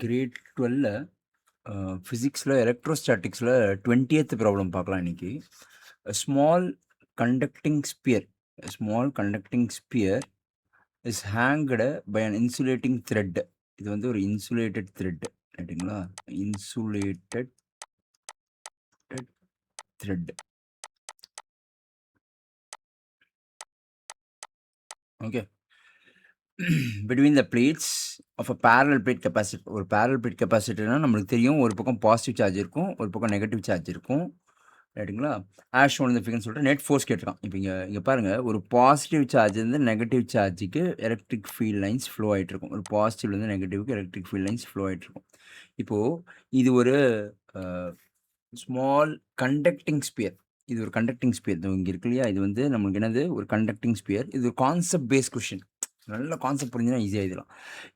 Great 12ல ஃபிசிக்ஸில் எலக்ட்ரோஸ்டாட்டிக்ஸில் 20th problem பார்க்கலாம் இன்னைக்கு. Small conducting sphere is hanged by an insulating thread. இது வந்து ஒரு இன்சுலேட்டட் த்ரெட் ரைட்டுங்களா? Insulated thread. Okay. between the plates of a parallel plate capacitor. ஒரு parallel plate capacitorனா நம்மளுக்கு தெரியும், ஒரு பக்கம் பாசிட்டிவ் சார்ஜ் இருக்கும், ஒரு பக்கம் நெகட்டிவ் சார்ஜ் இருக்கும் ரைட்டுங்களா? ஆஸ் ஷோன் இந்த ஃபிகர்னு சொல்லிட்டு நெட் ஃபோர்ஸ் கேட்டிருக்கான். இப்போ இங்கே பாருங்கள், ஒரு பாசிட்டிவ் சார்ஜ்லேருந்து நெகட்டிவ் சார்ஜுக்கு எலக்ட்ரிக் ஃபீல்ட் லைன்ஸ் ஃப்ளோ ஆகிட்டு இருக்கும். ஒரு பாசிட்டிவ்லேருந்து நெகட்டிவ்க்கு எலக்ட்ரிக் ஃபீல்ட் லைன்ஸ் ஃப்ளோ ஆகிட்டு இருக்கும். இப்போது இது ஒரு ஸ்மால் கண்டக்டிங் ஸ்பியர். இது ஒரு கண்டக்டிங் ஸ்பியர் இங்கே இருக்கு இல்லையா? இது வந்து நம்மளுக்கு என்னது, ஒரு கண்டக்டிங் ஸ்பியர். இது ஒரு கான்செப்ட் பேஸ் கொஷின். நல்ல கான்செப்ட் புரிஞ்சுன்னா ஈஸியாக எழுதலாம்.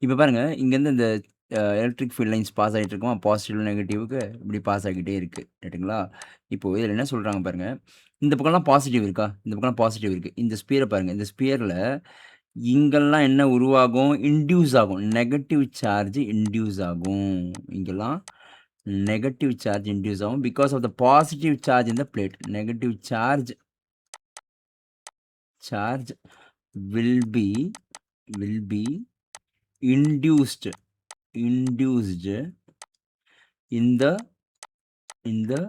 இப்போ பாருங்கள், இங்கேருந்து இந்த எலக்ட்ரிக் ஃபீல்ட் லைன்ஸ் பாஸ் ஆகிட்டு இருக்கோம், பாசிட்டிவ் நெகட்டிவ்க்கு இப்படி பாஸ் ஆகிட்டே இருக்குது ரைட்டுங்களா? இப்போது இதில் என்ன சொல்கிறாங்க பாருங்கள், இந்த பக்கம்லாம் பாசிட்டிவ் இருக்கா? இந்த பக்கம்லாம் பாசிட்டிவ் இருக்குது. இந்த ஸ்பியரை பாருங்கள், இந்த ஸ்பியரில் இங்கெல்லாம் என்ன உருவாகும்? இன்டியூஸ் ஆகும், நெகட்டிவ் சார்ஜ் இன்டியூஸ் ஆகும். இங்கெல்லாம் negative charge induce ஆகும் because of the positive charge in the plate. Negative charge will be induced in the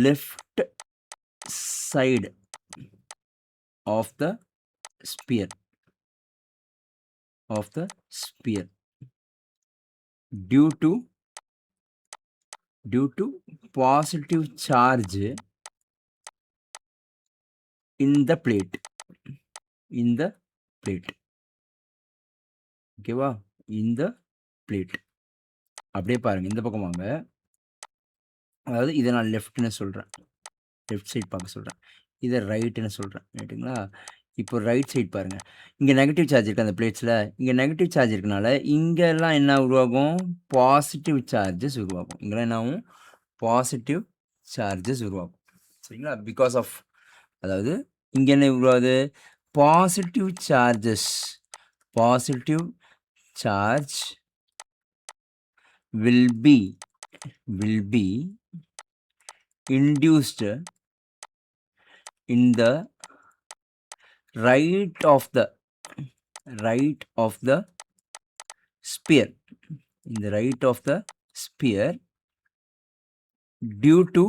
left side of the sphere due to positive charge in the plate. ஓகேவா? இந்த plate அப்படியே பாருங்க, இந்த பக்கம் வாங்க. அதாவது இதை நான் லெஃப்ட்னு சொல்கிறேன், லெஃப்ட் சைட் பார்க்க சொல்கிறேன். இதை ரைட்டுன்னு சொல்கிறேன் ரைட்டுங்களா? இப்போ ரைட் சைட் பாருங்கள், இங்கே நெகட்டிவ் சார்ஜ் இருக்குது அந்த பிளேட்ஸில். இங்கே நெகட்டிவ் சார்ஜ் இருக்கனால இங்கெல்லாம் என்ன உருவாகும்? பாசிட்டிவ் சார்ஜஸ் உருவாகும். இங்கெல்லாம் என்ன ஆகும்? பாசிட்டிவ் சார்ஜஸ் உருவாகும் சரிங்களா? பிகாஸ் ஆஃப், அதாவது இங்கே என்ன உருவாகுது? Positive charge will be induced in the right of the sphere, due to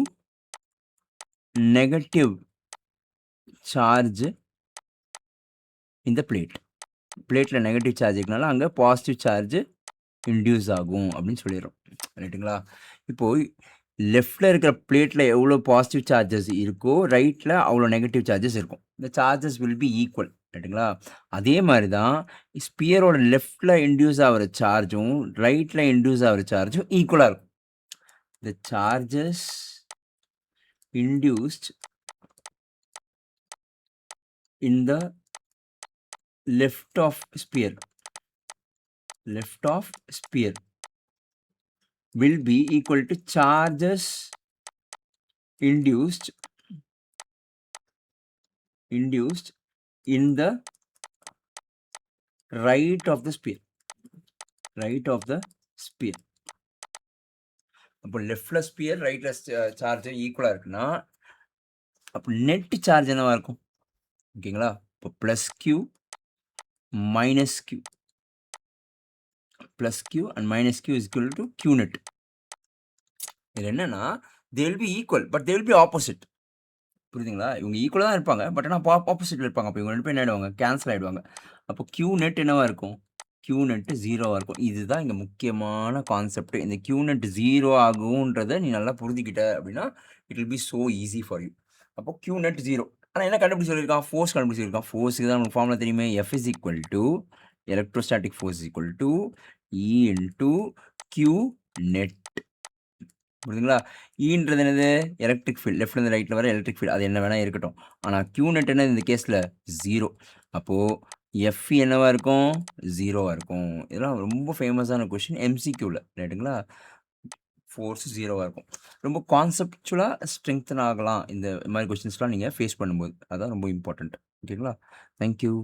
negative charge in the plate. பிளேட்டில் நெகட்டிவ் சார்ஜ் இருக்கனால அங்கே பாசிட்டிவ் சார்ஜ் இன்டியூஸ் ஆகும் அப்படின்னு சொல்லிடுறோம் ரைட்டுங்களா? இப்போது லெஃப்டில் இருக்கிற பிளேட்டில் எவ்வளோ பாசிட்டிவ் சார்ஜஸ் இருக்கோ, ரைட்டில் அவ்வளோ நெகட்டிவ் சார்ஜஸ் இருக்கும். இந்த சார்ஜஸ் வில் பி ஈக்குவல் ரைட்டுங்களா? அதே மாதிரி தான் ஸ்பியரோட லெஃப்டில் இன்டியூஸ் ஆகிற சார்ஜும் ரைட்டில் இன்டியூஸ் ஆகிற சார்ஜும் ஈக்குவலாக இருக்கும். the charges induced in the left of sphere will be equal to charges induced in the right of the sphere. அப்போ லெஃப்ட்ல ஸ்பியர், ரைட்ல சார்ஜ் ஈக்குவலாக இருக்குன்னா அப்போ நெட் சார்ஜ் என்னவா இருக்கும்? ஓகேங்களா? இப்போ plus q and minus q is equal to q net. இதில் என்னன்னா, they will be equal but they will be opposite. புரியுதுங்களா? இவங்க ஈக்குவலாக தான் இருப்பாங்க, பட் ஆனால் ஆப்போசிட்டில் இருப்பாங்க. அப்போ இவங்க ரெண்டு பேர் என்ன ஆயிடுவாங்க? கேன்சல் ஆகிடுவாங்க. அப்போ q net என்னவா இருக்கும்? q net 0 இருக்கும். இதுதான் இங்கே முக்கியமான கான்செப்ட். இந்த q net 0 ஆகுன்றதை நீ நல்லா புரிஞ்சுக்கிட்ட அப்படின்னா it will be so easy for you. அப்போ q net 0. ஆனால் என்ன கண்டுபிடிச்சி சொல்லியிருக்கான்? ஃபோர்ஸ் கண்டுபிடிச்சி சொல்லியிருக்கான். ஃபோர்ஸுக்கு தான் நமக்கு ஃபார்முலா தெரியுமே, F is equal to electrostatic force is equal to E into q net. புரியுதுங்களா? ஈன்றது என்னது? எலக்ட்ரிக் ஃபீல்ட், லெஃப்ட்லேருந்து ரைட்டில் வர எலக்ட்ரிக் ஃபீல்ட், அது என்ன வேணால் இருக்கட்டும். ஆனால் q net என்னது இந்த கேஸில்? 0. அப்போது F என்னவா இருக்கும்? 0வாக இருக்கும். இதெல்லாம் ரொம்ப ஃபேமஸான கொஷின் MCQவில் ரைட்டுங்களா? ஃபோர்ஸ் 0வாக இருக்கும். ரொம்ப கான்செப்டுவலாக ஸ்ட்ரெங்தன் ஆகலாம் இந்த மாதிரி கொஷின்ஸ்லாம் நீங்கள் ஃபேஸ் பண்ணும்போது. அதுதான் ரொம்ப இம்பார்ட்டண்ட். ஓகேங்களா? தேங்க்யூ.